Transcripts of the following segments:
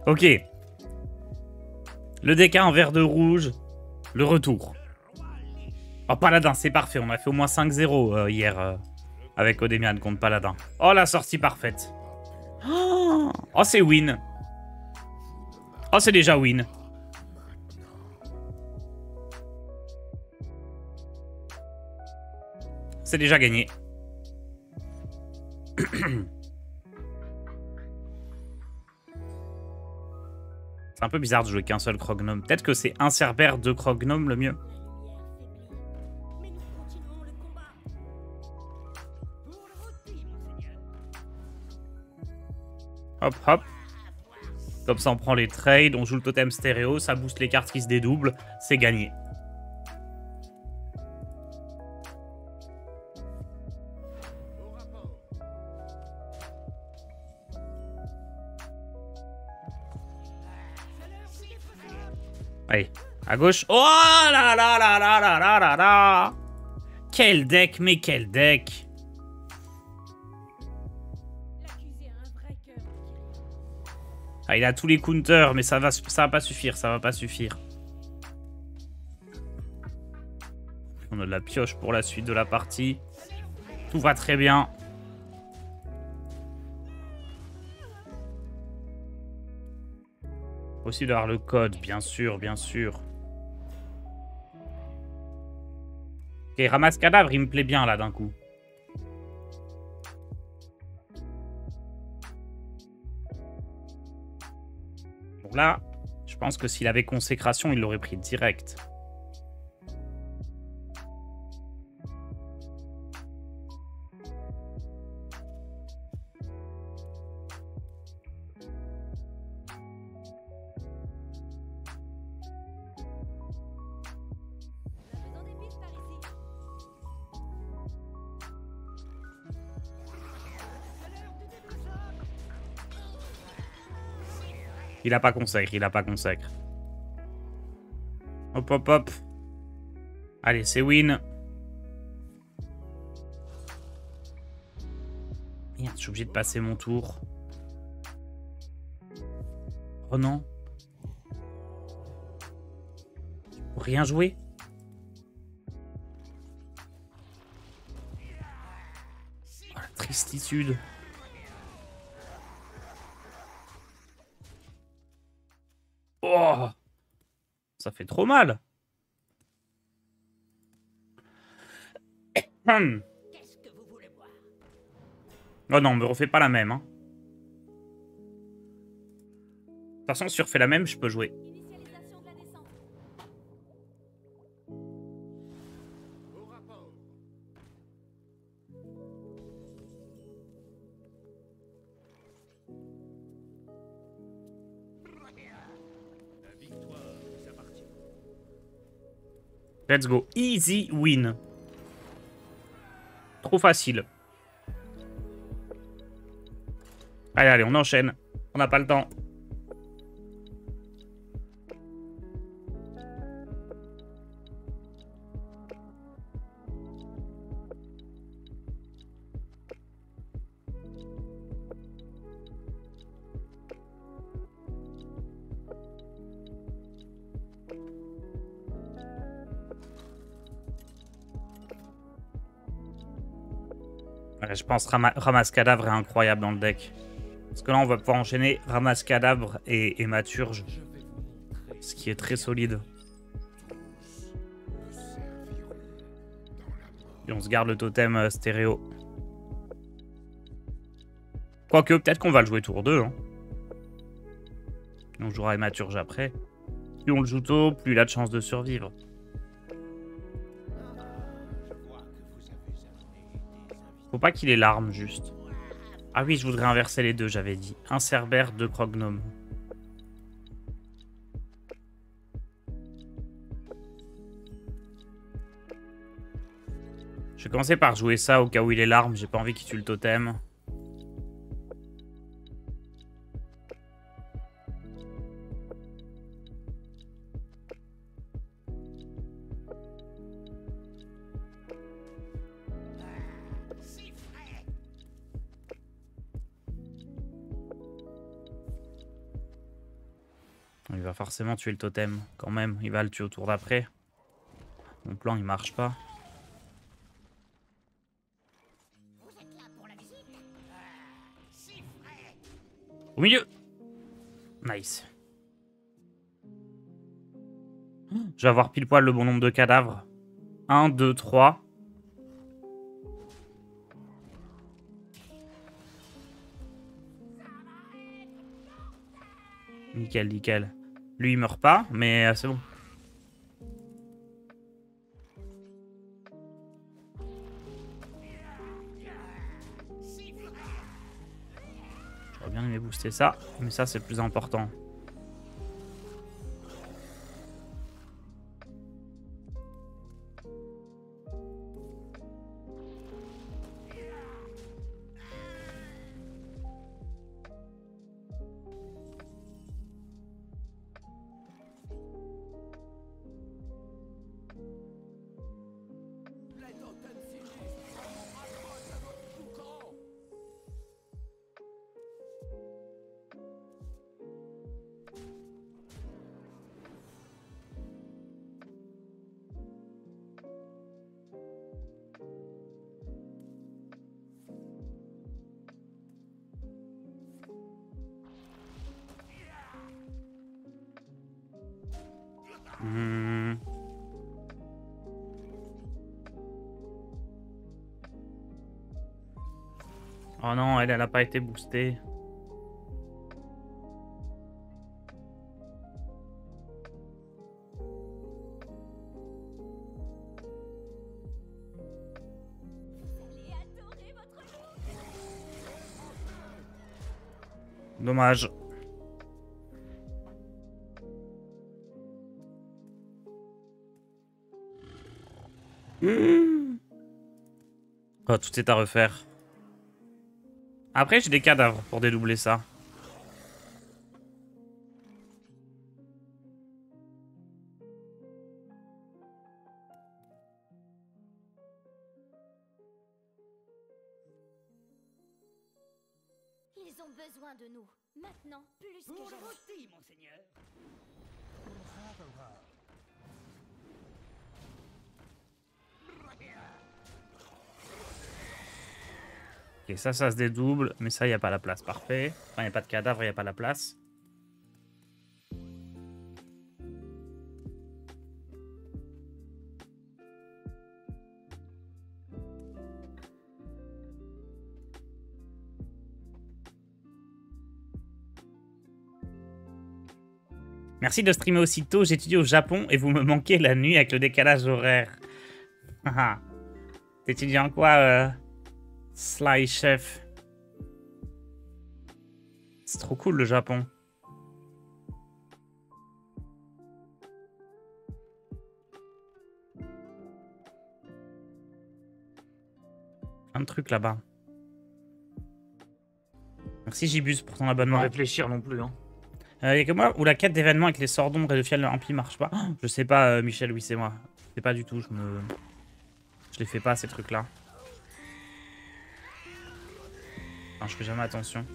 Ok. Le DK en vert de rouge. Le retour. Oh, Paladin, c'est parfait. On a fait au moins 5-0 hier avec Odemian contre Paladin. Oh, la sortie parfaite. Oh, c'est win. Oh, c'est déjà win. C'est déjà gagné. C'est un peu bizarre de jouer qu'un seul Crognome. Peut-être que c'est un Cerbère, deux Crognome le mieux. Hop, hop. Comme ça, on prend les trades, on joue le totem stéréo, ça booste les cartes qui se dédoublent. C'est gagné. Allez, à gauche. Oh là là là là là là là là. Quel deck, mais quel deck. Ah, il a tous les counters, mais ça va pas suffire, ça va pas suffire. On a de la pioche pour la suite de la partie. Tout va très bien. Possible d'avoir le code, bien sûr, bien sûr. Ok, ramasse cadavre, il me plaît bien là d'un coup. Bon là, je pense que s'il avait consécration, il l'aurait pris direct. Il a pas consacre, il a pas consacre. Hop, hop, hop. Allez, c'est win. Merde, je suis obligé de passer mon tour. Oh non. Pour rien jouer. Oh, la tristitude. Oh, ça fait trop mal. Oh non, me refais pas la même. Hein. De toute façon, si tu refais la même, je peux jouer. Let's go. Easy win. Trop facile. Allez, allez, on enchaîne. On n'a pas le temps. Ouais, je pense ramasse cadavre est incroyable dans le deck. Parce que là, on va pouvoir enchaîner ramasse cadavre et maturge. Ce qui est très solide. Et on se garde le totem stéréo. Quoique, peut-être qu'on va le jouer tour 2. Hein. On jouera Maturge après. Plus on le joue tôt, plus il a de chances de survivre. Faut pas qu'il ait l'arme, juste. Ah oui, je voudrais inverser les deux, j'avais dit. Un Cerbère, deux Crognome. Je vais commencer par jouer ça au cas où il est l'arme. J'ai pas envie qu'il tue le totem. Il va forcément tuer le totem, quand même. Il va le tuer au tour d'après. Mon plan, il marche pas. Au milieu. Nice. Je vais avoir pile poil le bon nombre de cadavres. 1, 2, 3. Nickel, nickel. Lui, il meurt pas, mais c'est bon. J'aurais bien aimé booster ça, mais ça, c'est le plus important. Oh non, elle a pas été boostée. Dommage. Oh, tout est à refaire. Après, j'ai des cadavres pour dédoubler ça. Ils ont besoin de nous. Maintenant, plus que jamais. Monseigneur. Ok, ça se dédouble, mais ça, il n'y a pas la place. Parfait. Enfin, il n'y a pas de cadavre, il n'y a pas la place. Merci de streamer aussitôt. J'étudie au Japon et vous me manquez la nuit avec le décalage horaire. T'étudies en quoi, Sly Chef? C'est trop cool le Japon. Plein de trucs là-bas. Merci Gibus pour ton abonnement. Réfléchir non plus, hein. Y a que moi où la quête d'événements avec les sorts d'ombre et le fiel impie marche pas. Oh, je sais pas, Michel, oui, c'est moi. Je sais pas du tout, je les fais pas ces trucs-là. Enfin, je fais jamais attention.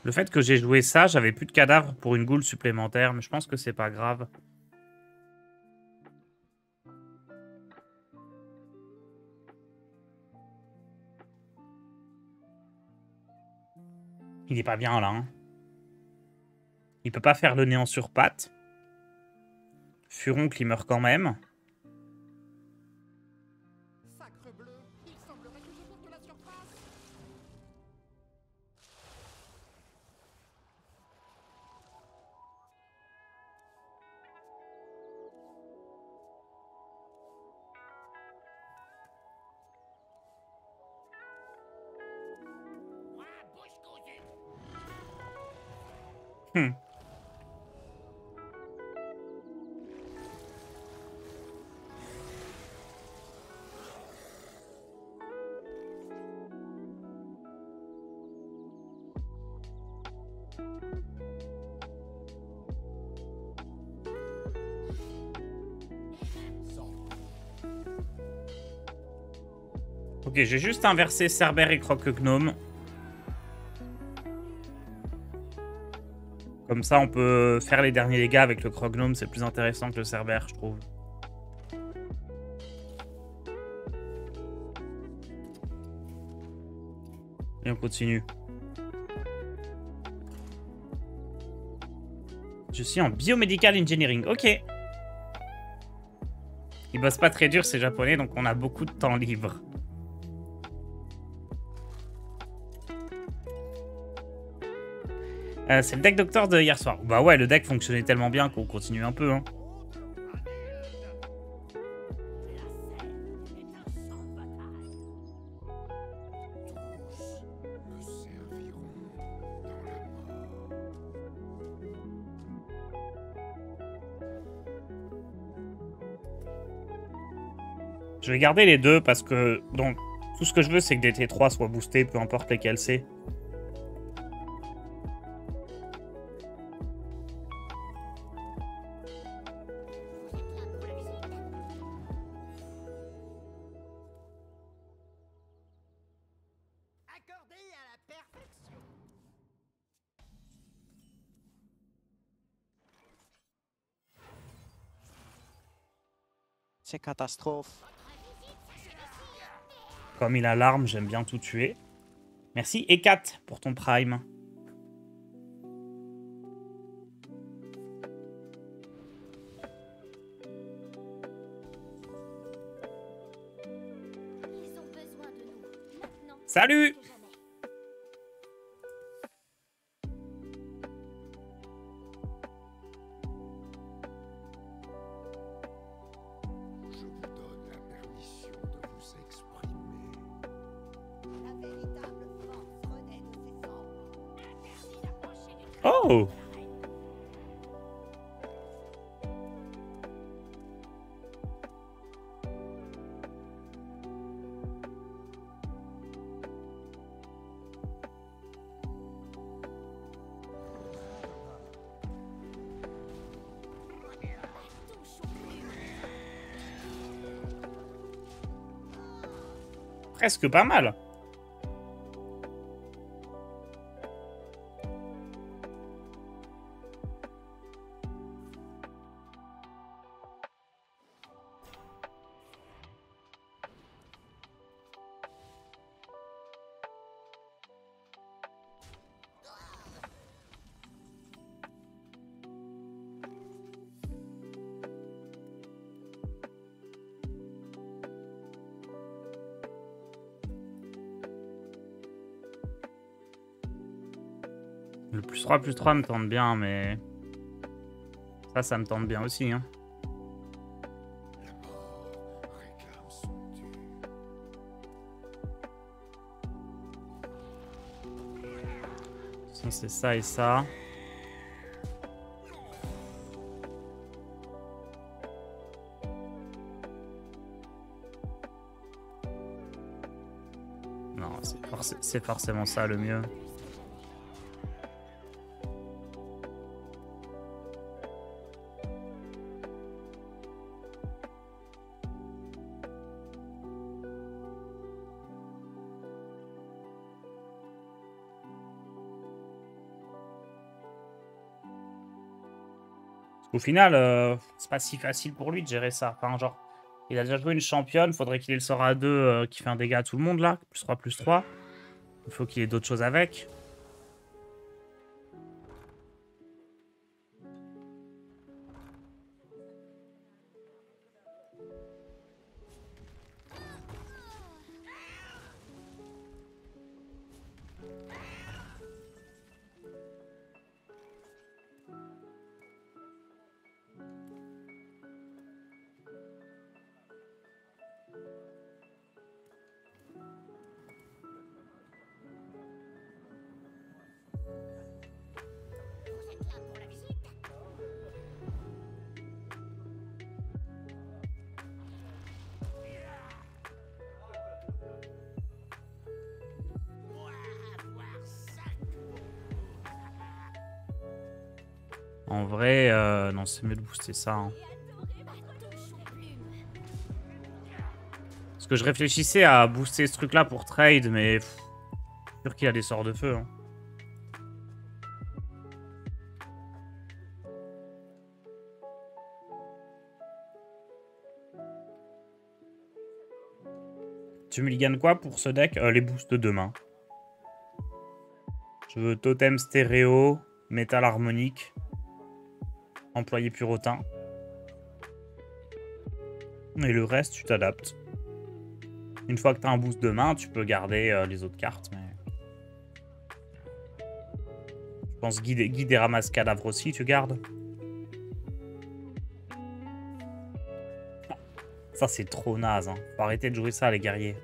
Le fait que j'ai joué ça, j'avais plus de cadavres pour une goule supplémentaire, mais je pense que c'est pas grave. Il est pas bien là. Hein. Il peut pas faire le néant sur pattes. Furoncle, il meurt quand même. Ok, j'ai juste inversé Cerbère et Croque-Gnome. Comme ça, on peut faire les derniers dégâts avec le Croque-Gnome. C'est plus intéressant que le Cerbère, je trouve. Et on continue. Je suis en Biomedical Engineering. Ok. Ils bossent pas très dur, ces japonais, donc on a beaucoup de temps libre. C'est le deck docteur de hier soir. Bah ouais, le deck fonctionnait tellement bien qu'on continue un peu. Hein. Je vais garder les deux parce que donc tout ce que je veux c'est que des T3 soient boostés, peu importe lesquels c'est. C'est catastrophe. Comme il a l'arme, j'aime bien tout tuer. Merci Ekat pour ton prime. Ils ont besoin de nous. Maintenant. Salut! Plus que jamais. Je vous donne la permission de vous exprimer. La véritable force renaît de ses cendres. Interdit d'approcher du Oh! Presque pas mal. Le plus 3 me tente bien, mais... Ça me tente bien aussi. Hein. La mort réclame son dû. Sinon, c'est ça et ça. Non, c'est forcément ça le mieux. Au final, c'est pas si facile pour lui de gérer ça. Enfin, genre, il a déjà joué une championne, faudrait qu'il ait le sort à 2 qui fait un dégât à tout le monde là. Plus 3. Il faut qu'il ait d'autres choses avec. En vrai, non, c'est mieux de booster ça. Hein. Parce que je réfléchissais à booster ce truc-là pour trade, mais... Pff, sûr qu'il a des sorts de feu. Hein. Tu mulliganes quoi pour ce deck? Les boosts de demain. Je veux totem stéréo, métal harmonique, employé purotin. Et le reste, tu t'adaptes. Une fois que tu as un boost de main, tu peux garder les autres cartes. Mais... Je pense guide et ramasse cadavre aussi, tu gardes. Ça, c'est trop naze. Hein. Faut arrêter de jouer ça, les guerriers.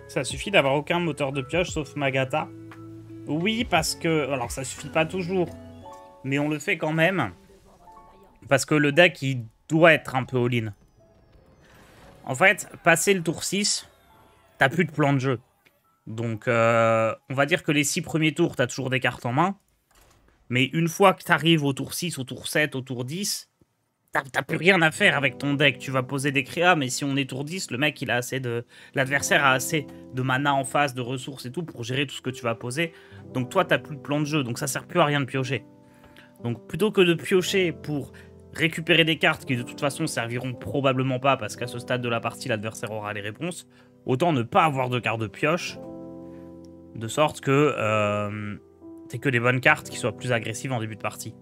Ça suffit d'avoir aucun moteur de pioche sauf Magata. Oui, parce que... Alors, ça suffit pas toujours. Mais on le fait quand même. Parce que le deck, il doit être un peu all-in. En fait, passer le tour 6, t'as plus de plan de jeu. Donc, on va dire que les 6 premiers tours, t'as toujours des cartes en main. Mais une fois que t'arrives au tour 6, au tour 7, au tour 10... T'as plus rien à faire avec ton deck. Tu vas poser des créas, mais si on est tour 10, le mec, il a assez de... L'adversaire a assez de mana en face, de ressources et tout pour gérer tout ce que tu vas poser. Donc toi, t'as plus de plan de jeu. Donc ça sert plus à rien de piocher. Donc plutôt que de piocher pour récupérer des cartes qui de toute façon serviront probablement pas parce qu'à ce stade de la partie, l'adversaire aura les réponses, autant ne pas avoir de cartes de pioche. De sorte que t'aies que des bonnes cartes qui soient plus agressives en début de partie.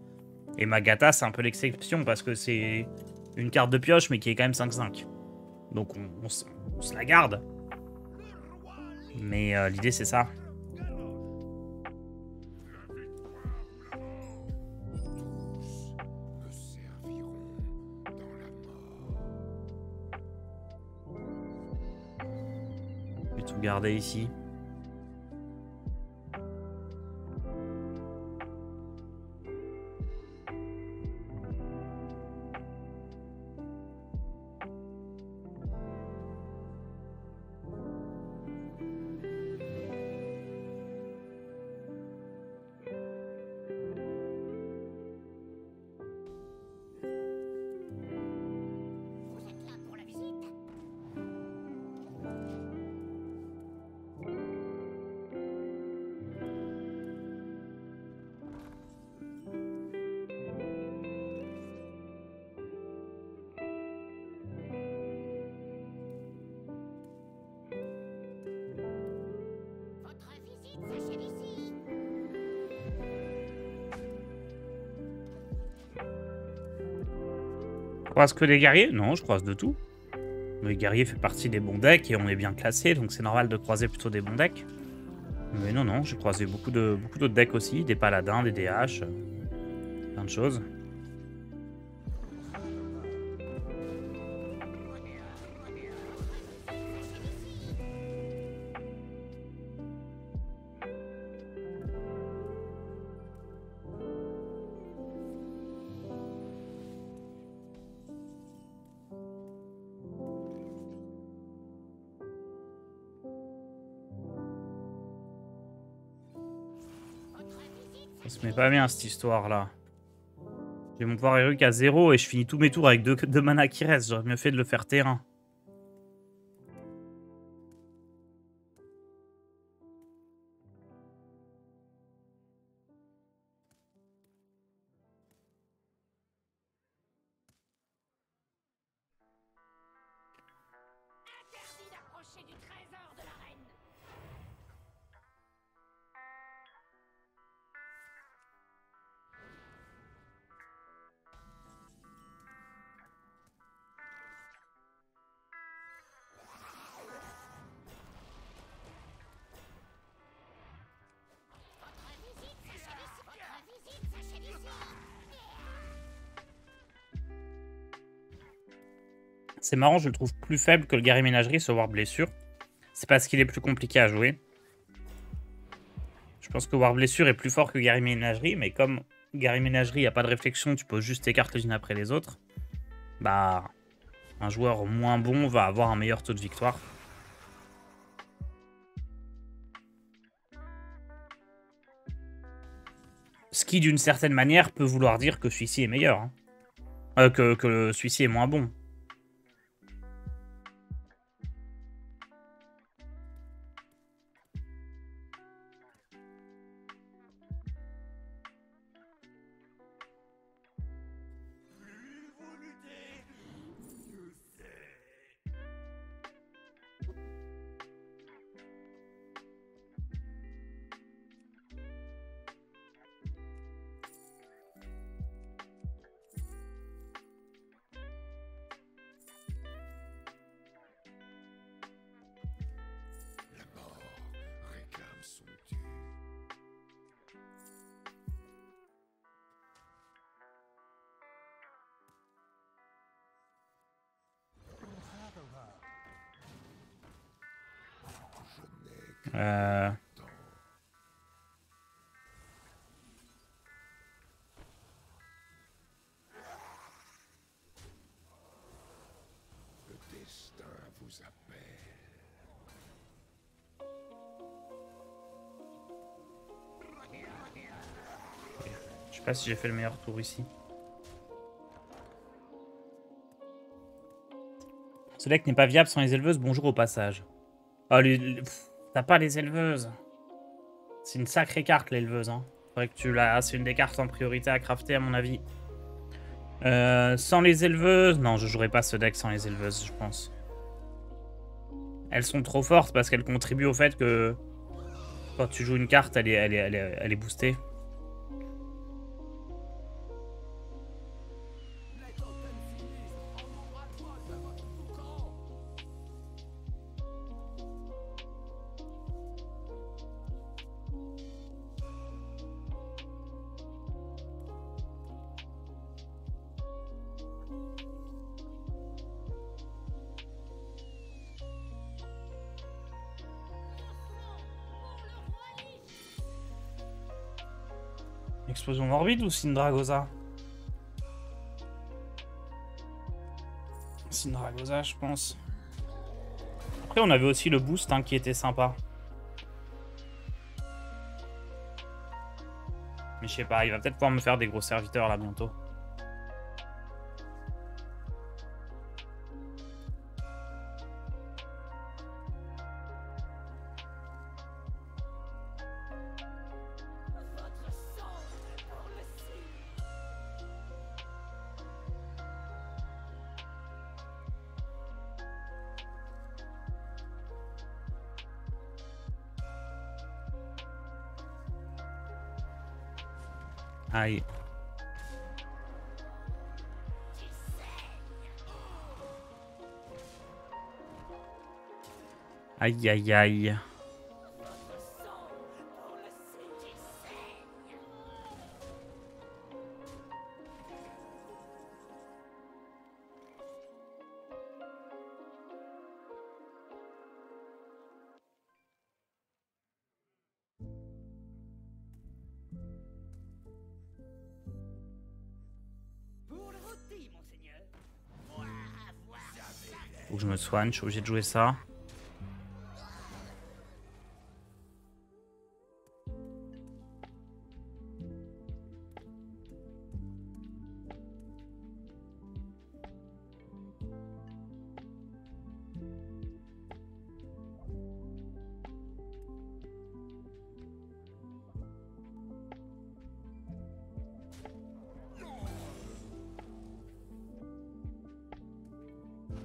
Et Magata, c'est un peu l'exception parce que c'est une carte de pioche, mais qui est quand même 5-5. Donc on se la garde. Mais l'idée, c'est ça. Me serviront dans la mort. Je vais tout garder ici. Vous êtes là pour la visite? Votre visite s'achève ici. Je croise que des guerriers? Non, je croise de tout. Le guerrier fait partie des bons decks et on est bien classé, donc c'est normal de croiser plutôt des bons decks. Mais non, non, j'ai croisé beaucoup d'autres decks aussi, des paladins, des DH, plein de choses. Ça se met pas bien cette histoire là. J'ai mon pouvoir héroïque à 0 et je finis tous mes tours avec 2 mana qui restent. J'aurais mieux fait de le faire terrain. Interdit d'approcher du trésor de la reine. C'est marrant, je le trouve plus faible que le guerrier ménagerie, savoir blessure. C'est parce qu'il est plus compliqué à jouer. Je pense que War Blessure est plus fort que Guerrier Ménagerie, mais comme Guerrier Ménagerie, il n'y a pas de réflexion, tu poses juste tes cartes les unes après les autres, bah, un joueur moins bon va avoir un meilleur taux de victoire. Ce qui, d'une certaine manière, peut vouloir dire que celui-ci est meilleur. Hein. Que celui-ci est moins bon. La mort réclame son dû. Je n'ai que Euh... temps. Le destin vous appelle. Je sais pas si j'ai fait le meilleur tour ici. Ce deck n'est pas viable sans les éleveuses. Bonjour au passage. Oh, t'as pas les éleveuses. C'est une sacrée carte, l'éleveuse. Hein. Faudrait que tu la... C'est une des cartes en priorité à crafter, à mon avis. Sans les éleveuses... Non, je jouerai pas ce deck sans les éleveuses, je pense. Elles sont trop fortes parce qu'elles contribuent au fait que... Quand tu joues une carte, elle est boostée. Explosion morbide ou Syndragosa? Syndragosa, je pense. Après, on avait aussi le boost hein, qui était sympa. Mais je sais pas, il va peut-être pouvoir me faire des gros serviteurs là bientôt. Aïe. Aïe, aïe, aïe. Faut que je me soigne, je suis obligé de jouer ça.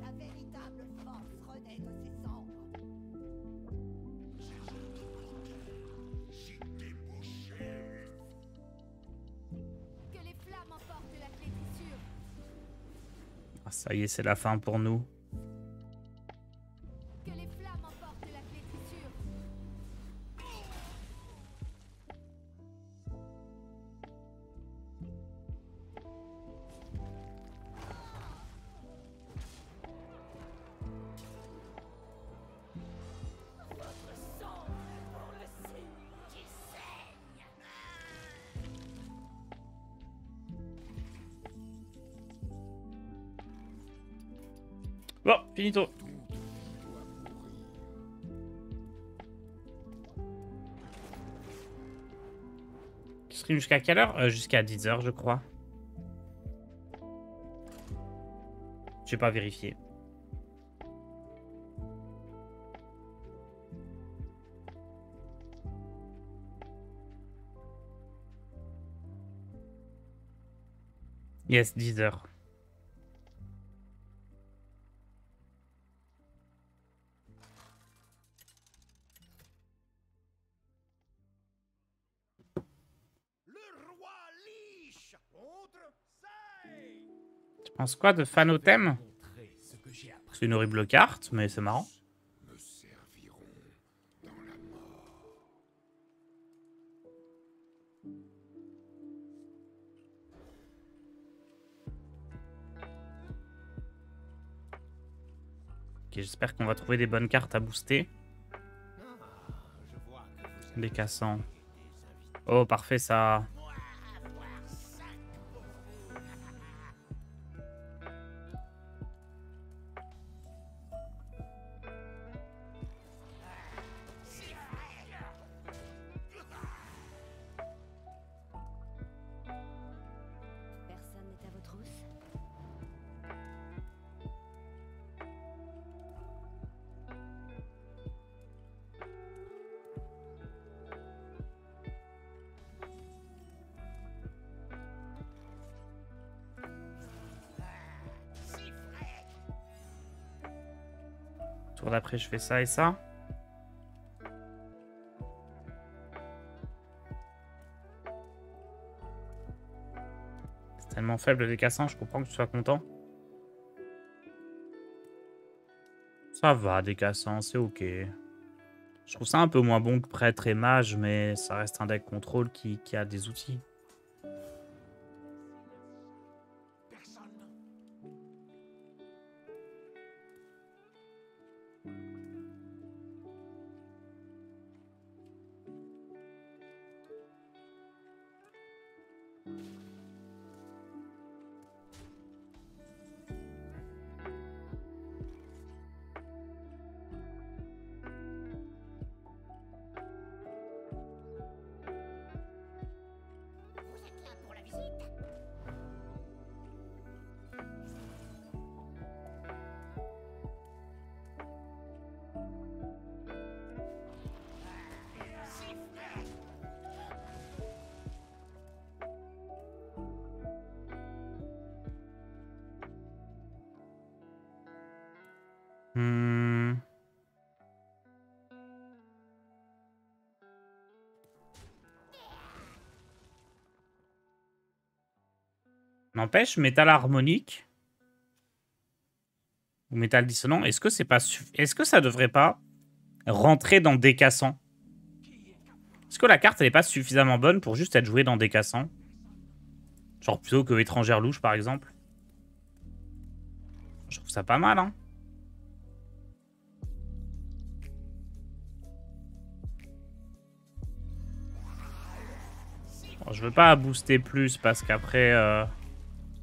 La véritable force renaît de ses cendres. Que les flammes emportent la flétrissure. Ah, ça y est, c'est la fin pour nous. Que les flammes emportent la flétrissure. Bon, finito. Tu stream jusqu'à quelle heure? Jusqu'à 10h, je crois. J'ai pas vérifié. Yes, 10h. Tu penses quoi de Fanothème? C'est une horrible carte, mais c'est marrant. Me serviront dans la mort. Ok, j'espère qu'on va trouver des bonnes cartes à booster. Les cassants. Oh, parfait, ça. Personne n'est à vos trousses. Tour d'après, je fais ça et ça. C'est tellement faible les cassants, je comprends que tu sois content. Ça va, des cassants, c'est ok. Je trouve ça un peu moins bon que prêtre et mage, mais ça reste un deck contrôle qui a des outils. Vous êtes là pour la visite? Hmm. N'empêche, métal harmonique ou métal dissonant, est-ce que c'est pas est-ce que ça devrait pas rentrer dans décassant? Est-ce que la carte elle est pas suffisamment bonne pour juste être jouée dans décassant? Genre plutôt que étrangère louche par exemple. Je trouve ça pas mal, hein. Bon, je veux pas booster plus parce qu'après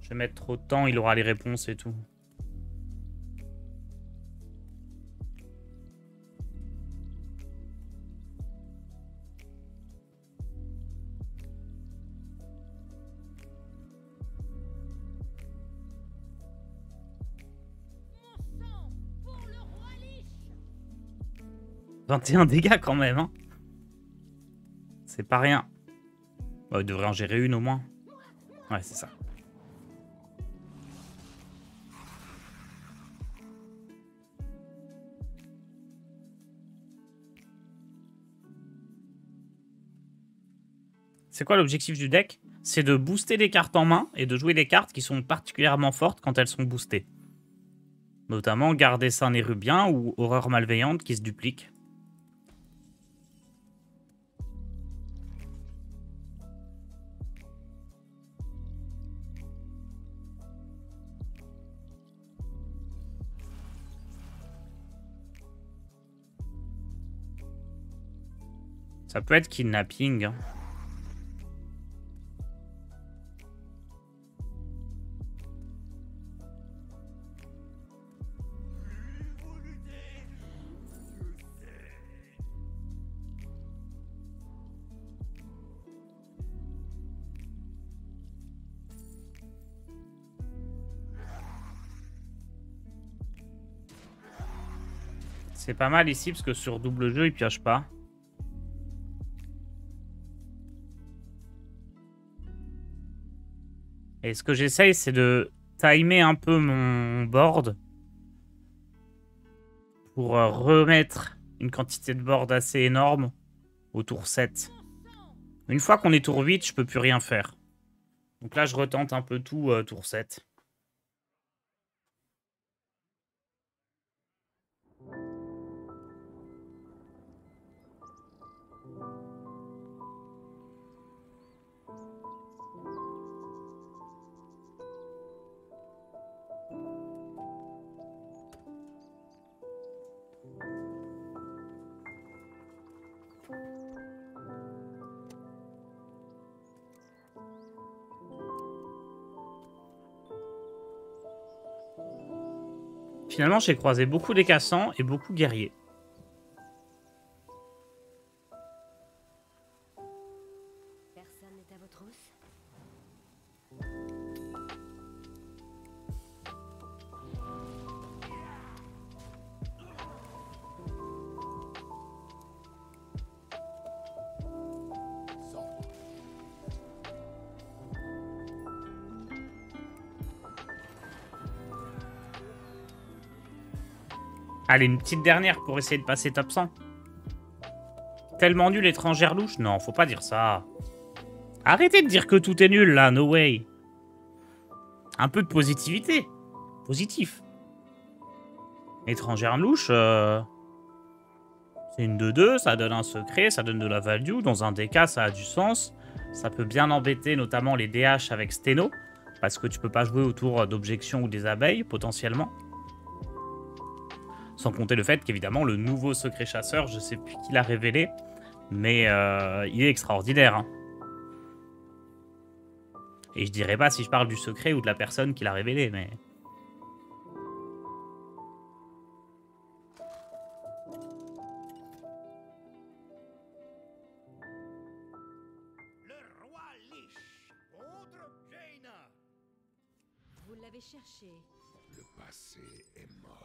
je vais mettre trop de temps, il aura les réponses et tout. Mon sang pour le roi Lich! 21 dégâts quand même, hein. C'est pas rien. Bah, il devrait en gérer une au moins. Ouais, c'est ça. C'est quoi l'objectif du deck? C'est de booster les cartes en main et de jouer des cartes qui sont particulièrement fortes quand elles sont boostées. Notamment Garder Saint Nérubien ou Horreur Malveillante qui se dupliquent. Ça peut être kidnapping, hein. C'est pas mal ici parce que sur double jeu, il pioche pas. Et ce que j'essaye, c'est de timer un peu mon board pour remettre une quantité de board assez énorme au tour 7. Une fois qu'on est tour 8, je peux plus rien faire. Donc là, je retente un peu tout tour 7. Finalement, j'ai croisé beaucoup des cassants et beaucoup guerriers. Personne n'est à vos trousses. Allez, une petite dernière pour essayer de passer top 100. Tellement nul, étrangère louche? Non, faut pas dire ça. Arrêtez de dire que tout est nul, là, no way. Un peu de positivité. Positif. Étrangère louche, c'est une 2-2, ça donne un secret, ça donne de la value. Dans un DK, ça a du sens. Ça peut bien embêter notamment les DH avec Steno, parce que tu peux pas jouer autour d'objections ou des abeilles, potentiellement. Sans compter le fait qu'évidemment, le nouveau secret chasseur, je sais plus qui l'a révélé, mais il est extraordinaire. Hein. Et je dirais pas si je parle du secret ou de la personne qui l'a révélé, mais... Le roi Lich contre Jaina. Vous l'avez cherché. Le passé est mort.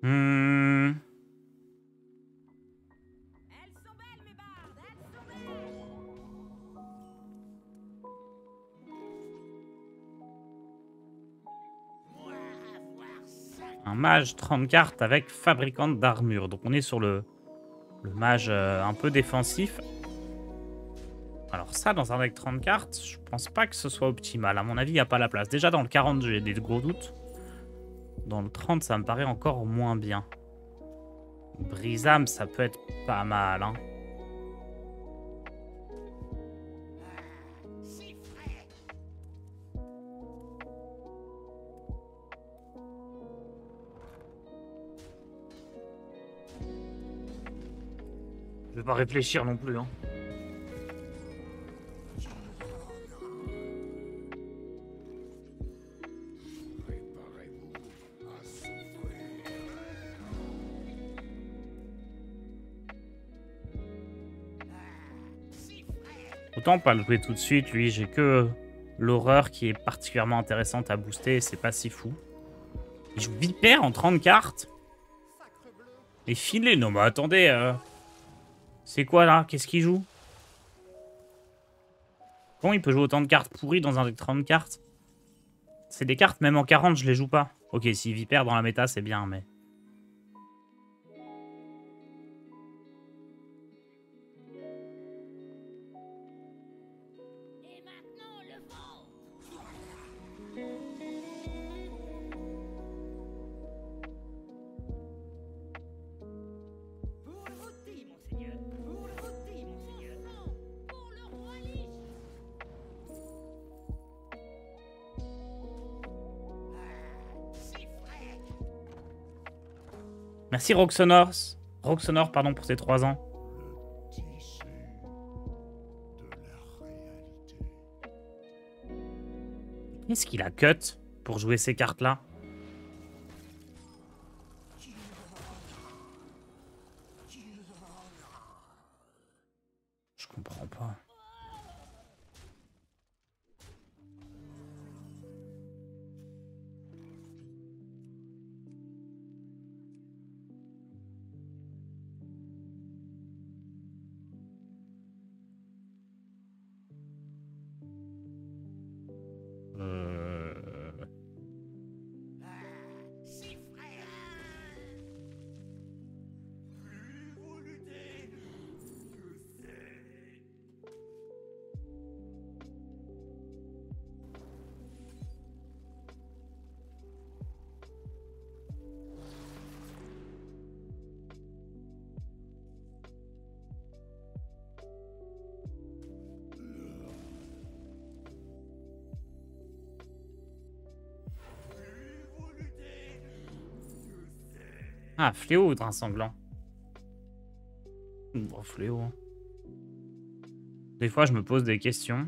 Elles sont belles, mes bardes. Elles sont belles. Un mage 30 cartes avec fabricante d'armure. Donc on est sur le mage un peu défensif. Alors ça, dans un deck 30 cartes, je pense pas que ce soit optimal. À mon avis, il n'y a pas la place. Déjà dans le 40, j'ai des gros doutes. Dans le 30, ça me paraît encore moins bien. Brisam, ça peut être pas mal. Hein. Je vais pas réfléchir non plus. Hein. Préparez-vous à souffrir. Autant pas le jouer tout de suite, lui. J'ai que l'horreur qui est particulièrement intéressante à booster et c'est pas si fou. Il joue Vipère en 30 cartes. Et filé. Non mais attendez. C'est quoi là? Qu'est-ce qu'il joue? Comment il peut jouer autant de cartes pourries dans un deck 30 cartes? C'est des cartes, même en 40, je les joue pas. Ok, si Vipère dans la méta, c'est bien, mais... Et maintenant, le vent. Pour le rôti, monseigneur. Pour le rôti, monseigneur. Pour le roi Lich. Merci Roxonor. Roxonor, pardon, pour ses 3 ans. Le tissu de la réalité. Qu'est-ce qu'il a cut pour jouer ces cartes-là? Ah, fléau ou drain sanglant? Bon, fléau. Des fois, je me pose des questions.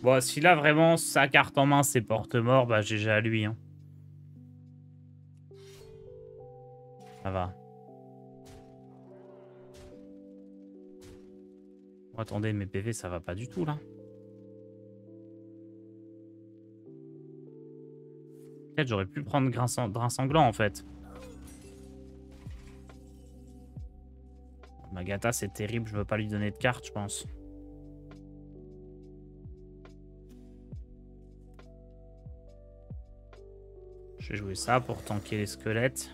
Bon, si là, vraiment, sa carte en main, c'est porte-mort, bah GG à lui. Hein. Ça va. Oh, attendez, mes PV, ça va pas du tout, là. Peut-être j'aurais pu prendre drain sanglant, en fait. Magata, c'est terrible, je veux pas lui donner de carte, je pense. Je vais jouer ça pour tanker les squelettes.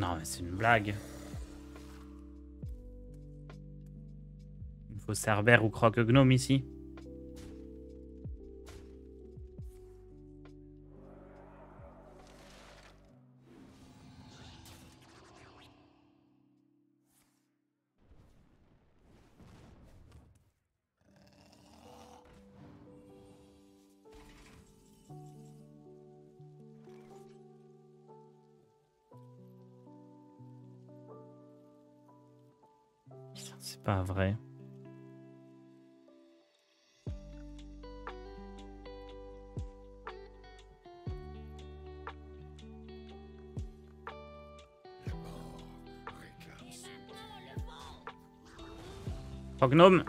Non, mais c'est une blague. Il me faut Cerbère ou Croque-Gnome ici. C'est pas vrai. Gnome.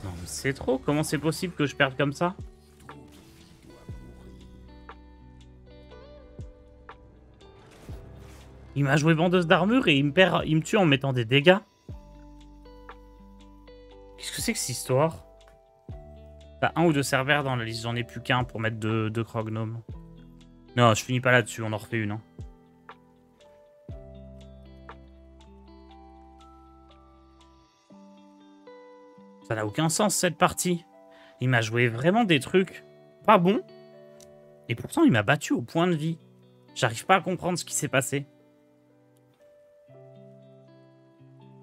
Non mais c'est trop, comment c'est possible que je perde comme ça? Il m'a joué vendeuse d'armure et il me tue en mettant des dégâts. Qu'est-ce que c'est que cette histoire? T'as un ou deux Cerbères dans la liste, j'en ai plus qu'un pour mettre deux Croque-Gnome. Non, je finis pas là-dessus, on en refait une. Hein. Ça n'a aucun sens cette partie. Il m'a joué vraiment des trucs pas bons. Et pourtant, il m'a battu au point de vie. J'arrive pas à comprendre ce qui s'est passé.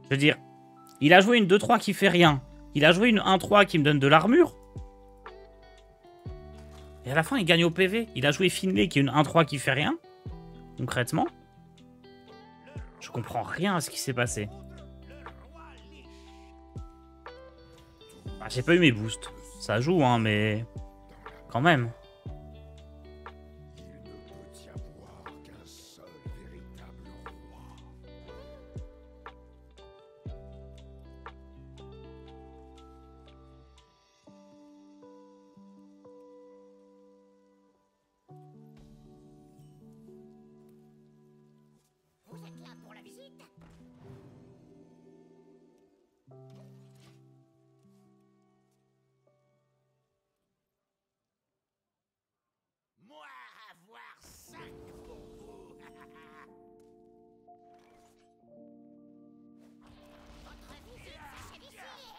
Je veux dire, il a joué une 2-3 qui fait rien. Il a joué une 1-3 qui me donne de l'armure. Et à la fin, il gagne au PV. Il a joué Finlay qui est une 1-3 qui fait rien. Concrètement. Je comprends rien à ce qui s'est passé. Bah, j'ai pas eu mes boosts. Ça joue, hein, mais... Quand même. Il ne peut y avoir qu'un seul véritable roi. Vous êtes là pour la visite? Moi avoir 5 pour vous. Votre visite s'achève ici.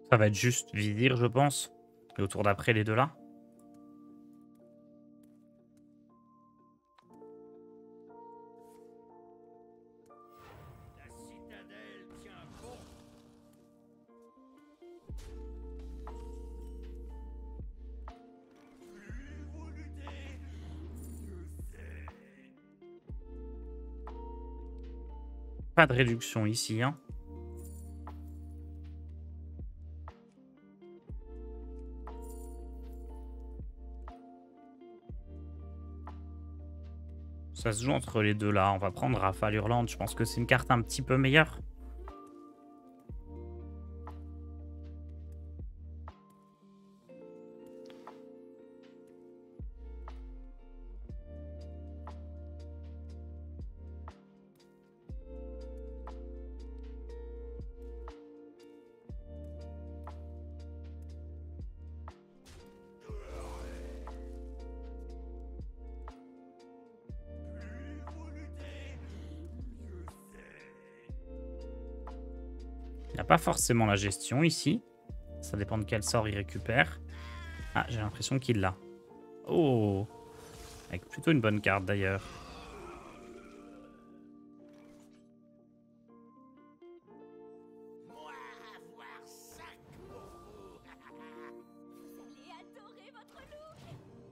Ça va être juste Vizir, je pense. Et au tour d'après, les deux là. La citadelle tient bon. Plus vous luttez, mieux c'est. Pas de réduction ici, hein. Ça se joue entre les deux là. On va prendre Rafale Hurlante. Je pense que c'est une carte un petit peu meilleure. n'y a pas forcément la gestion ici. Ça dépend de quel sort il récupère. Ah, j'ai l'impression qu'il l'a. Oh, avec plutôt une bonne carte d'ailleurs.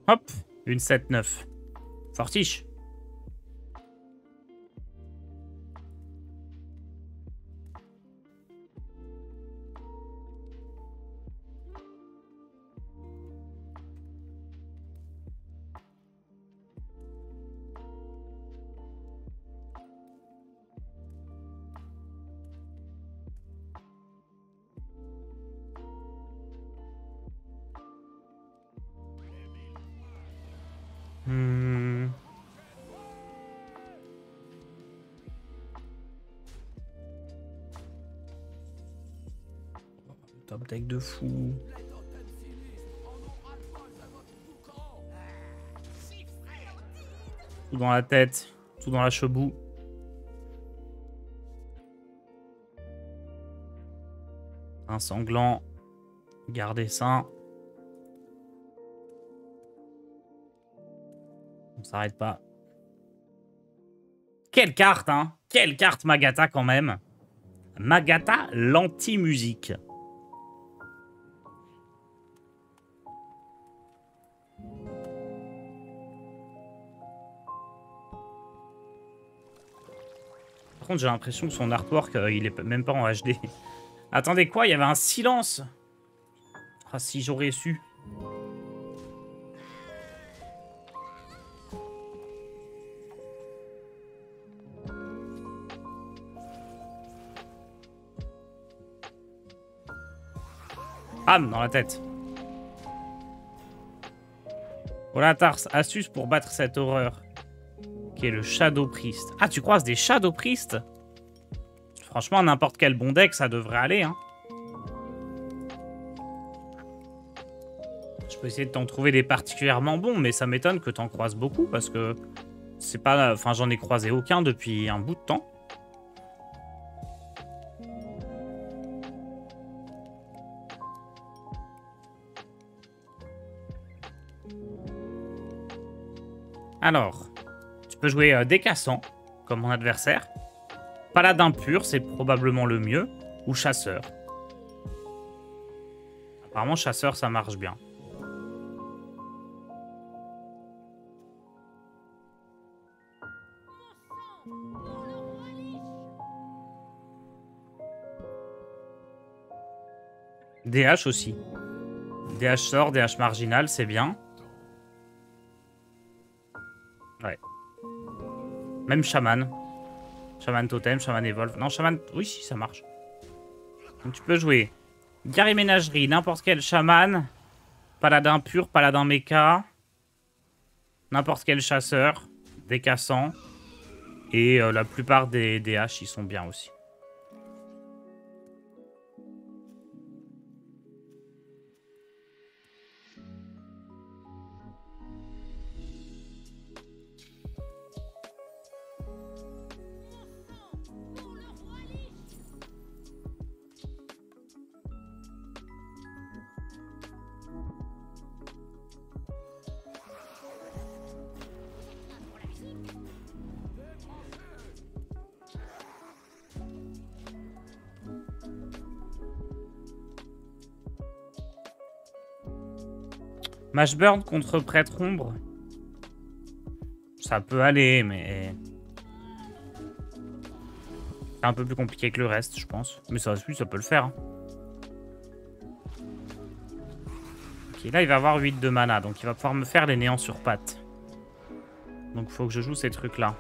Hop, une 7-9. Fortiche. Top deck de fou. Tout dans la tête, tout dans la chebou. Un sanglant. Gardez ça. On s'arrête pas. Quelle carte, hein? Quelle carte Magata quand même. Magata, l'anti-musique. Par contre, j'ai l'impression que son artwork, il est même pas en HD. Attendez, quoi? Il y avait un silence. Ah, si j'aurais su. Bam, dans la tête. Voilà, Tars, astuce pour battre cette horreur. Qui est le Shadow Priest. Ah, tu croises des Shadow Priest? Franchement, n'importe quel bon deck, ça devrait aller, hein. Je peux essayer de t'en trouver des particulièrement bons, mais ça m'étonne que t'en croises beaucoup, parce que c'est pas... Enfin, j'en ai croisé aucun depuis un bout de temps. Alors, tu peux jouer décassant, comme mon adversaire. Paladin pur, c'est probablement le mieux. Ou chasseur. Apparemment, chasseur, ça marche bien. DH aussi. DH sort, DH marginal, c'est bien. Ouais. Même chaman. Chaman totem, chaman evolve. Non, chaman... Oui, si, ça marche. Donc tu peux jouer guerrier ménagerie, n'importe quel chaman. Paladin pur, paladin méca. N'importe quel chasseur. Décassant. Et la plupart des DH, ils sont bien aussi. Mashburn contre prêtre ombre. Ça peut aller, mais... c'est un peu plus compliqué que le reste, je pense. Mais ça peut le faire. Hein. Ok, là, il va avoir 8 de mana. Donc, il va pouvoir me faire les néants sur pattes. Donc, il faut que je joue ces trucs-là.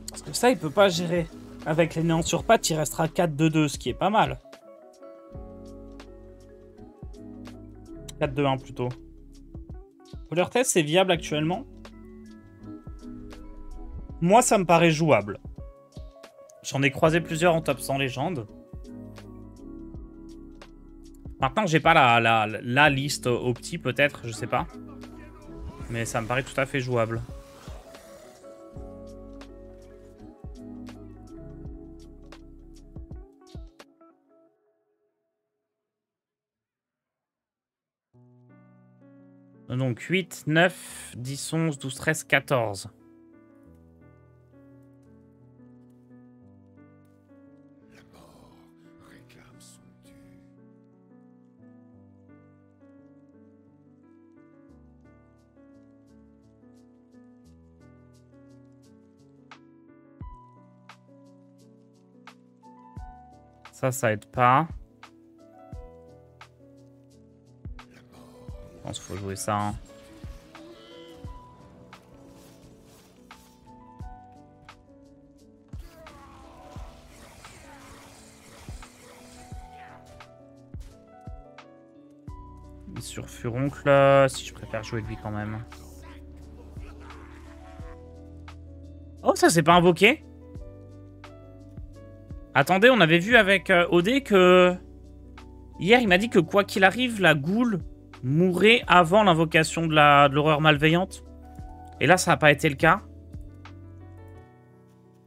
Parce que ça, il peut pas gérer. Avec les néants sur pattes, il restera 4-2-2, ce qui est pas mal. 4-2-1 plutôt. Couleur test, c'est viable actuellement? Moi, ça me paraît jouable. J'en ai croisé plusieurs en top 100 légende. Maintenant, j'ai pas la liste opti, peut-être, je sais pas. Mais ça me paraît tout à fait jouable. Donc 8, 9, 10, 11, 12, 13, 14. La mort réclame son dû. Ça aide pas. Je pense qu'il faut jouer ça. Hein. Sur Furoncle, si je préfère jouer lui quand même. Oh, ça c'est pas invoqué? Attendez, on avait vu avec OD que... Hier, il m'a dit que quoi qu'il arrive, la goule mourrait avant l'invocation de l'horreur malveillante. Et là, ça n'a pas été le cas.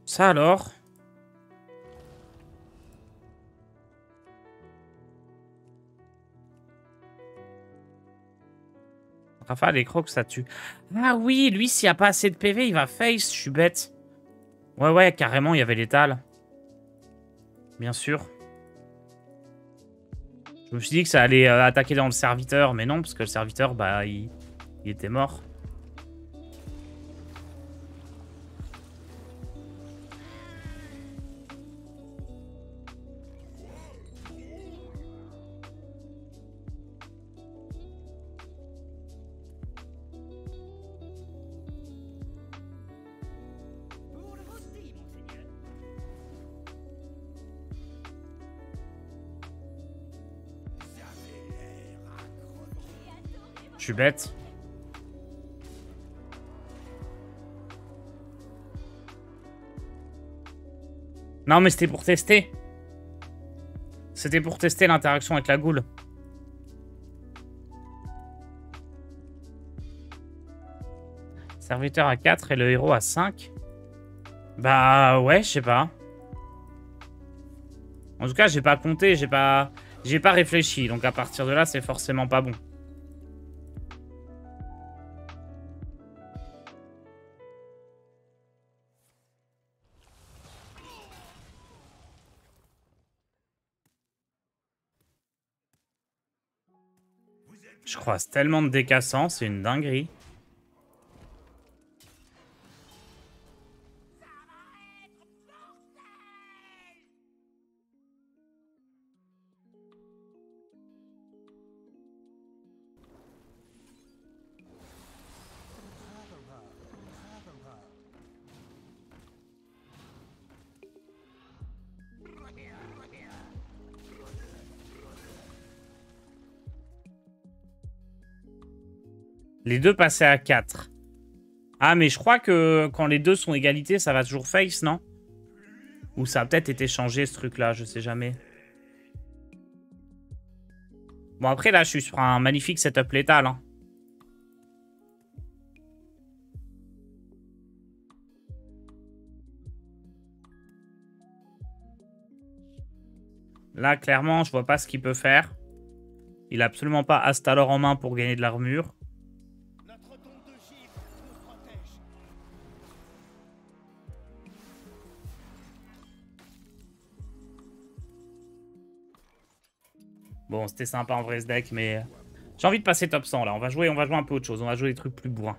Ça alors? Rafale et Croc, ça tue. Ah oui, lui, s'il n'y a pas assez de PV, il va face. Je suis bête. Ouais, carrément, il y avait l'étal. Bien sûr. Je me suis dit que ça allait attaquer dans le serviteur, mais non, parce que le serviteur, bah, il était mort. Je suis bête. Non, mais c'était pour tester. C'était pour tester l'interaction avec la goule. Serviteur à 4 et le héros à 5. Bah ouais, je sais pas. En tout cas, j'ai pas compté, j'ai pas réfléchi. Donc à partir de là, c'est forcément pas bon. Je croise tellement de décassants, c'est une dinguerie. Les deux passaient à 4. Ah, mais je crois que quand les deux sont égalité, ça va toujours face, non? Ou ça a peut-être été changé, ce truc-là, je sais jamais. Bon, après, là, je suis sur un magnifique setup létal. Hein. Là, clairement, je vois pas ce qu'il peut faire. Il a absolument pas Astalor en main pour gagner de l'armure. Bon, c'était sympa en vrai ce deck, mais j'ai envie de passer top 100 là. On va jouer un peu autre chose. On va jouer des trucs plus bourrins.